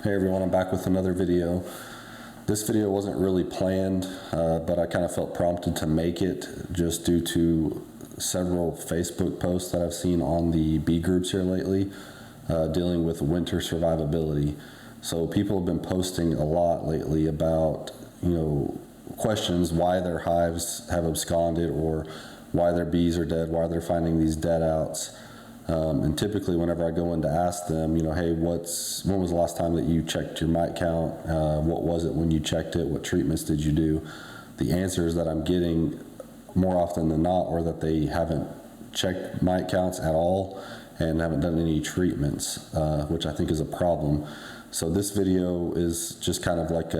Hey everyone, I'm back with another video. This video wasn't really planned, but I kind of felt prompted to make it just due to several Facebook posts that I've seen on the bee groups here lately dealing with winter survivability. So people have been posting a lot lately about, questions why their hives have absconded or why their bees are dead, why they're finding these dead outs. And typically whenever I go in to ask them, hey, when was the last time that you checked your mite count? What was it when you checked it? What treatments did you do? The answers that I'm getting more often than not are that they haven't checked mite counts at all and haven't done any treatments, which I think is a problem. So this video is just kind of like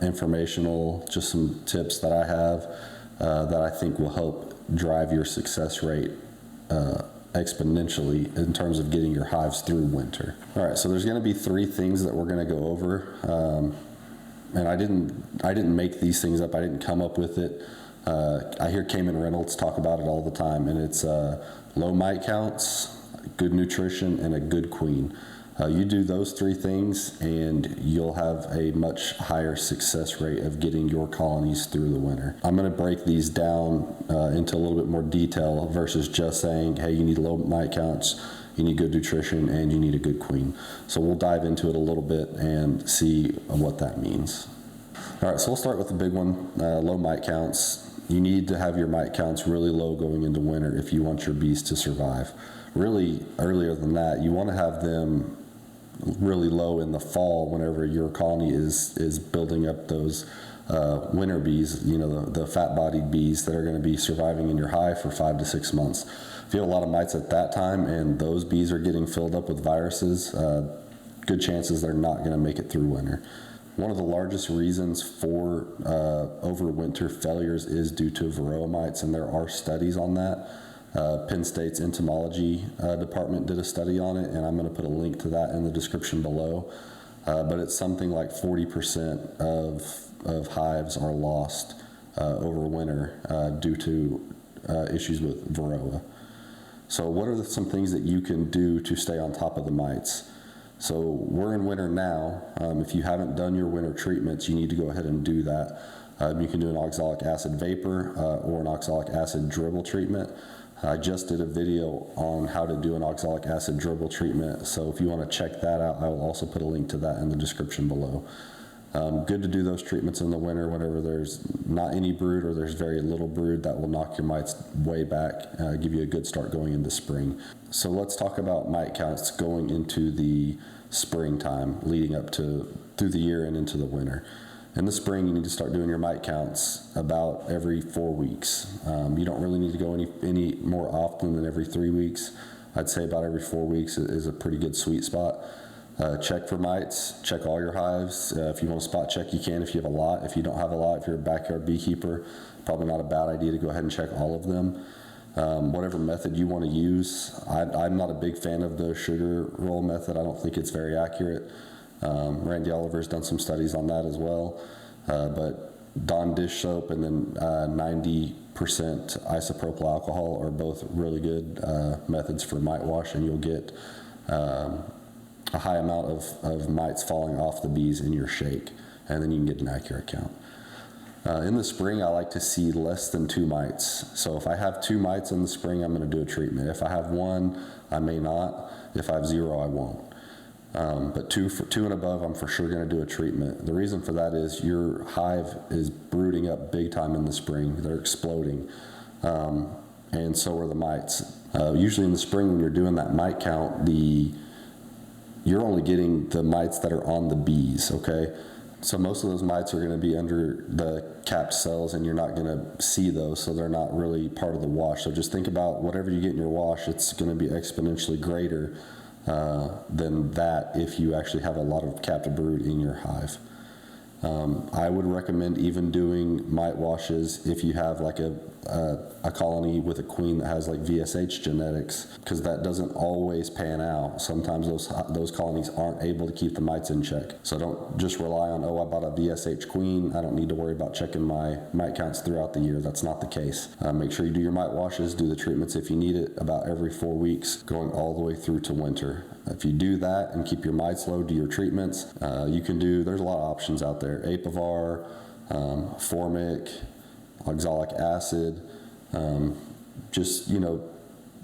informational, just some tips that I have that I think will help drive your success rate exponentially in terms of getting your hives through winter. All right, so there's going to be 3 things that we're going to go over, and I didn't make these things up. I didn't come up with it. I hear Cayman Reynolds talk about it all the time, and it's low mite counts, good nutrition, and a good queen. You do those 3 things and you'll have a much higher success rate of getting your colonies through the winter. I'm going to break these down into a little bit more detail versus just saying, hey, you need low mite counts, you need good nutrition, and you need a good queen. So we'll dive into it a little bit and see what that means. All right, so we'll start with the big one, low mite counts. You need to have your mite counts really low going into winter if you want your bees to survive. Really, earlier than that, you want to have them really low in the fall whenever your colony is building up those winter bees, the fat-bodied bees that are going to be surviving in your hive for 5 to 6 months. If you have a lot of mites at that time and those bees are getting filled up with viruses, good chances they're not going to make it through winter. One of the largest reasons for overwinter failures is due to varroa mites, and there are studies on that. Penn State's entomology department did a study on it, and I'm going to put a link to that in the description below. But it's something like 40% of hives are lost over winter due to issues with varroa. So what are some things that you can do to stay on top of the mites? So we're in winter now. If you haven't done your winter treatments, you need to go ahead and do that. You can do an oxalic acid vapor or an oxalic acid dribble treatment. I just did a video on how to do an oxalic acid dribble treatment, so if you want to check that out, I will also put a link to that in the description below. Good to do those treatments in the winter whenever there's not any brood or there's very little brood. That will knock your mites way back, give you a good start going into spring. So let's talk about mite counts going into the springtime, leading up to through the year and into the winter. In the spring, you need to start doing your mite counts about every 4 weeks. You don't really need to go any more often than every 3 weeks. I'd say about every 4 weeks is a pretty good sweet spot. Check for mites, check all your hives. If you want to spot check, you can if you have a lot. If you don't have a lot, if you're a backyard beekeeper, probably not a bad idea to go ahead and check all of them. Whatever method you want to use. I'm not a big fan of the sugar roll method. I don't think it's very accurate. Randy Oliver's done some studies on that as well, but Dawn dish soap and then 90% isopropyl alcohol are both really good methods for mite wash, and you'll get a high amount of mites falling off the bees in your shake, and then you can get an accurate count. In the spring, I like to see less than 2 mites. So if I have 2 mites in the spring, I'm going to do a treatment. If I have 1, I may not. If I have 0, I won't. But 2 and above, I'm for sure going to do a treatment. The reason for that is your hive is brooding up big time in the spring. They're exploding, and so are the mites. Usually in the spring when you're doing that mite count, you're only getting the mites that are on the bees, okay? So most of those mites are going to be under the capped cells, and you're not going to see those, so they're not really part of the wash. So just think about whatever you get in your wash, it's going to be exponentially greater than that if you actually have a lot of captive brood in your hive. I would recommend even doing mite washes if you have like a colony with a queen that has like VSH genetics, because that doesn't always pan out. Sometimes those colonies aren't able to keep the mites in check. So don't just rely on, oh, I bought a VSH queen, I don't need to worry about checking my mite counts throughout the year. That's not the case. Make sure you do your mite washes, do the treatments if you need it about every 4 weeks, going all the way through to winter. If you do that and keep your mites low, do your treatments, you can do, there's a lot of options out there. Apivar, formic, oxalic acid, just, you know,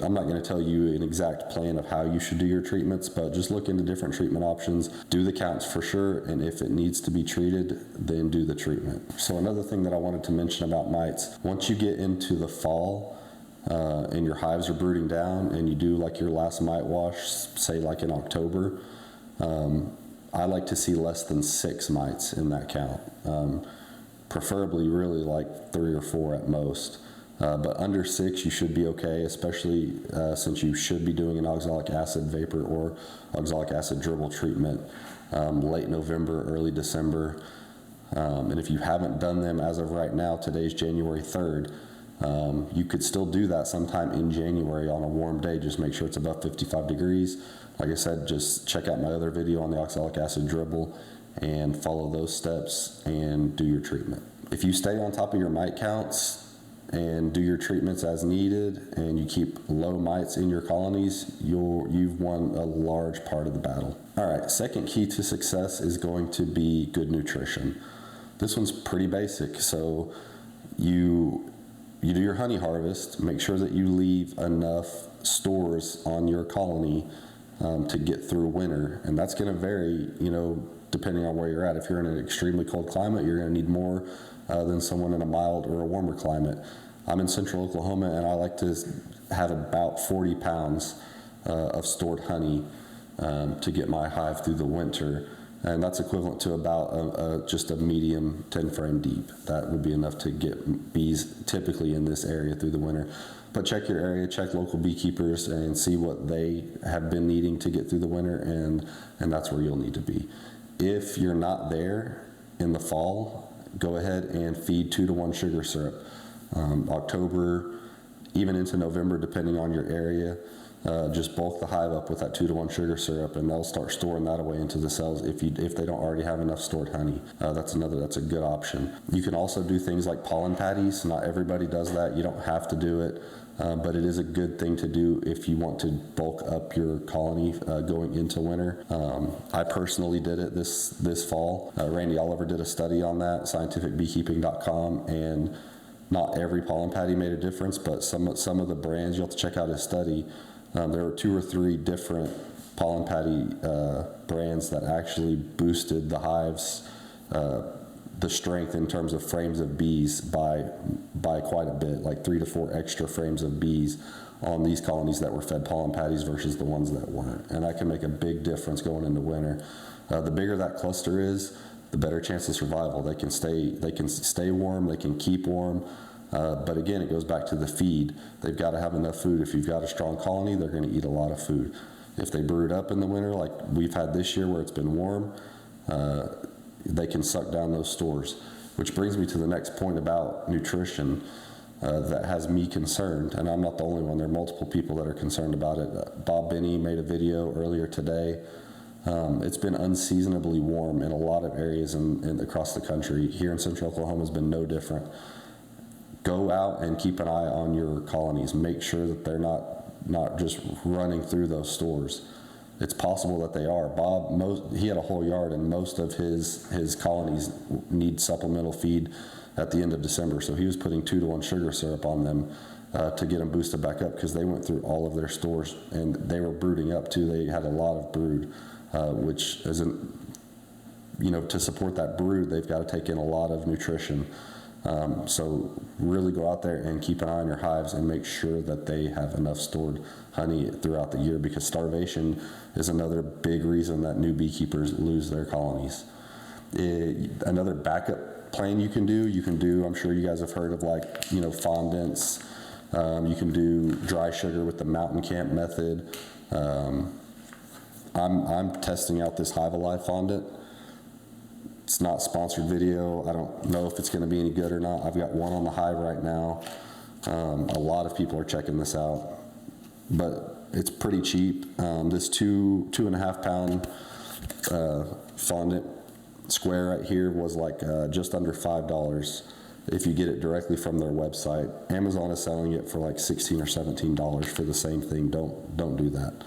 I'm not going to tell you an exact plan of how you should do your treatments, but just look into different treatment options. Do the counts for sure, and if it needs to be treated, then do the treatment. So another thing that I wanted to mention about mites, once you get into the fall and your hives are brooding down and you do like your last mite wash, say like in October, I like to see less than 6 mites in that count. Preferably really like 3 or 4 at most. But under 6, you should be okay, especially since you should be doing an oxalic acid vapor or oxalic acid dribble treatment late November, early December. And if you haven't done them as of right now, today's January 3rd, you could still do that sometime in January on a warm day. Just make sure it's above 55 degrees. Like I said, just check out my other video on the oxalic acid dribble and follow those steps and do your treatment. If you stay on top of your mite counts and do your treatments as needed, and you keep low mites in your colonies, you've won a large part of the battle. All right, second key to success is going to be good nutrition. This one's pretty basic. So you do your honey harvest, make sure that you leave enough stores on your colony to get through winter, and that's going to vary, you know, depending on where you're at. If you're in an extremely cold climate, you're going to need more than someone in a mild or a warmer climate. I'm in central Oklahoma, and I like to have about 40 pounds of stored honey to get my hive through the winter, and that's equivalent to about just a medium 10 frame deep. That would be enough to get bees typically in this area through the winter. But check your area, check local beekeepers, and see what they have been needing to get through the winter, and that's where you'll need to be. If you're not there in the fall, go ahead and feed 2-to-1 sugar syrup. October, even into November, depending on your area, just bulk the hive up with that 2-to-1 sugar syrup, and they'll start storing that away into the cells if they don't already have enough stored honey. That's a good option. You can also do things like pollen patties. Not everybody does that. You don't have to do it. But it is a good thing to do if you want to bulk up your colony going into winter. I personally did it this fall. Randy Oliver did a study on that, scientificbeekeeping.com, and not every pollen patty made a difference, but some of the brands, you'll have to check out his study. There were 2 or 3 different pollen patty brands that actually boosted the hives the strength in terms of frames of bees by quite a bit, like 3 to 4 extra frames of bees on these colonies that were fed pollen patties versus the ones that weren't. And that can make a big difference going into winter. The bigger that cluster is, the better chance of survival. They can stay warm, they can keep warm. But again, it goes back to the feed. They've got to have enough food. If you've got a strong colony, they're going to eat a lot of food. If they brood up in the winter, like we've had this year where it's been warm, they can suck down those stores. Which brings me to the next point about nutrition that has me concerned, and I'm not the only one. There are multiple people that are concerned about it. Bob Binney made a video earlier today. It's been unseasonably warm in a lot of areas across the country. Here in central Oklahoma has been no different. Go out and keep an eye on your colonies. Make sure that they're not just running through those stores. It's possible that they are. Bob, he had a whole yard, and most of his colonies need supplemental feed at the end of December. So he was putting 2-to-1 sugar syrup on them to get them boosted back up, because they went through all of their stores, and they were brooding up too. They had a lot of brood, which isn't, to support that brood, they've got to take in a lot of nutrition. So really go out there and keep an eye on your hives and make sure that they have enough stored honey throughout the year, because starvation is another big reason that new beekeepers lose their colonies. Another backup plan you can do, I'm sure you guys have heard of, like, fondants. You can do dry sugar with the mountain camp method. I'm testing out this Hive Alive fondant. It's not a sponsored video. I don't know if it's going to be any good or not. I've got one on the hive right now. A lot of people are checking this out, but it's pretty cheap. This 2.5 pound fondant square right here was like just under $5 if you get it directly from their website. Amazon is selling it for like $16 or $17 for the same thing. Don't do that.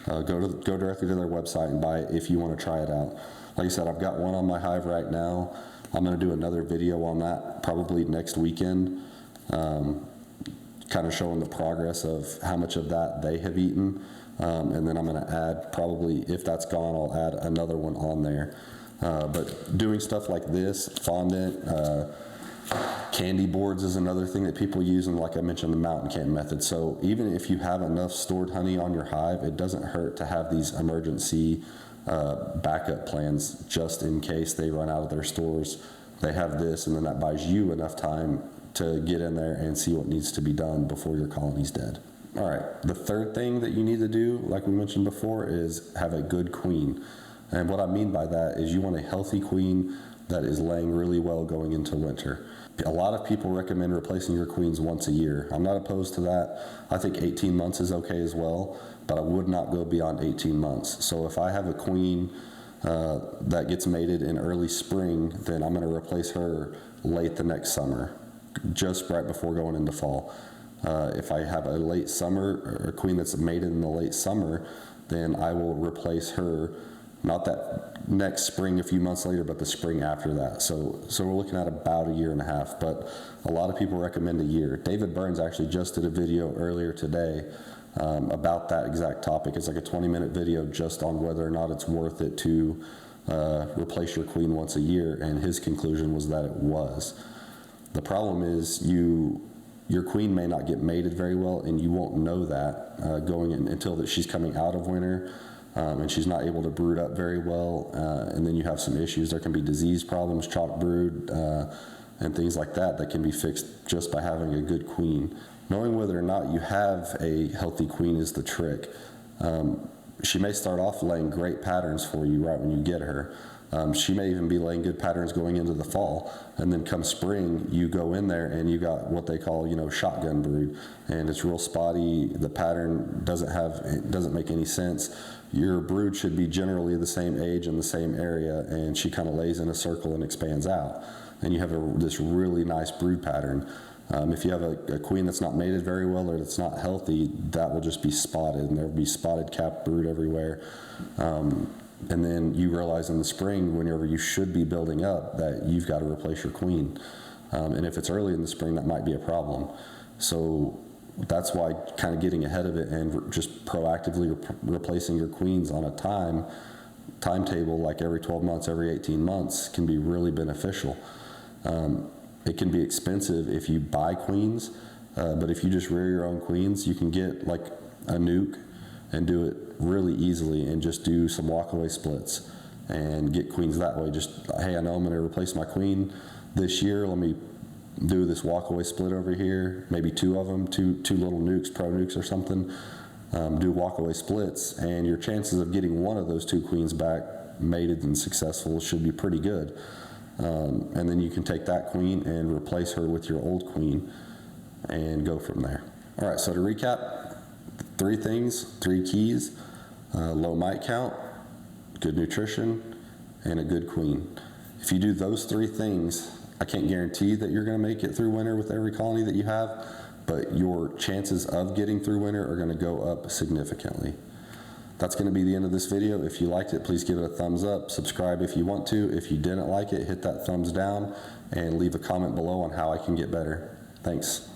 go directly to their website and buy it if you want to try it out. Like I said, I've got one on my hive right now. I'm going to do another video on that probably next weekend, kind of showing the progress of how much of that they have eaten. And then I'm going to add, probably if that's gone, I'll add another one on there. But doing stuff like this, fondant, candy boards is another thing that people use, and like I mentioned, the mountain camp method. So even if you have enough stored honey on your hive, it doesn't hurt to have these emergency backup plans just in case they run out of their stores. They have this, and then that buys you enough time to get in there and see what needs to be done before your colony's dead. All right, the third thing that you need to do, like we mentioned before, is have a good queen. And what I mean by that is you want a healthy queen that is laying really well going into winter. A lot of people recommend replacing your queens once a year. I'm not opposed to that. I think 18 months is okay as well, but I would not go beyond 18 months. So if I have a queen that gets mated in early spring, then I'm going to replace her late the next summer, just right before going into fall. If I have a late summer, or a queen that's mated in the late summer, then I will replace her not that next spring a few months later, but the spring after that. So we're looking at about a year and a half, but a lot of people recommend a year. David Burns actually just did a video earlier today about that exact topic. It's like a 20-minute video just on whether or not it's worth it to replace your queen once a year, and his conclusion was that it was. The problem is your queen may not get mated very well, and you won't know that going in until that she's coming out of winter. And she's not able to brood up very well, and then you have some issues. There can be disease problems, chalk brood, and things like that that can be fixed just by having a good queen. Knowing whether or not you have a healthy queen is the trick. She may start off laying great patterns for you right when you get her. She may even be laying good patterns going into the fall, and then come spring, you go in there and you got what they call, shotgun brood, and it's real spotty. The pattern doesn't make any sense. Your brood should be generally the same age and the same area, and she kind of lays in a circle and expands out, and you have this really nice brood pattern. If you have a queen that's not mated very well or that's not healthy, that will just be spotted, and there will be spotted capped brood everywhere. And then you realize in the spring, whenever you should be building up, that you've got to replace your queen. And if it's early in the spring, that might be a problem. So that's why kind of getting ahead of it and just proactively replacing your queens on a timetable, like every 12 months, every 18 months, can be really beneficial. It can be expensive if you buy queens, but if you just rear your own queens, you can get like a nuke and do it really easily and just do some walkaway splits and get queens that way. Just, hey, I know I'm going to replace my queen this year. Let me do this walkaway split over here, maybe two of them, two little nukes, pro nukes or something. Do walkaway splits, and your chances of getting one of those two queens back mated and successful should be pretty good. And then you can take that queen and replace her with your old queen and go from there. All right, so to recap, 3 things, 3 keys: low mite count, good nutrition, and a good queen. If you do those 3 things, I can't guarantee that you're going to make it through winter with every colony that you have, but your chances of getting through winter are going to go up significantly. That's going to be the end of this video. If you liked it, please give it a thumbs up. Subscribe if you want to. If you didn't like it, hit that thumbs down and leave a comment below on how I can get better. Thanks.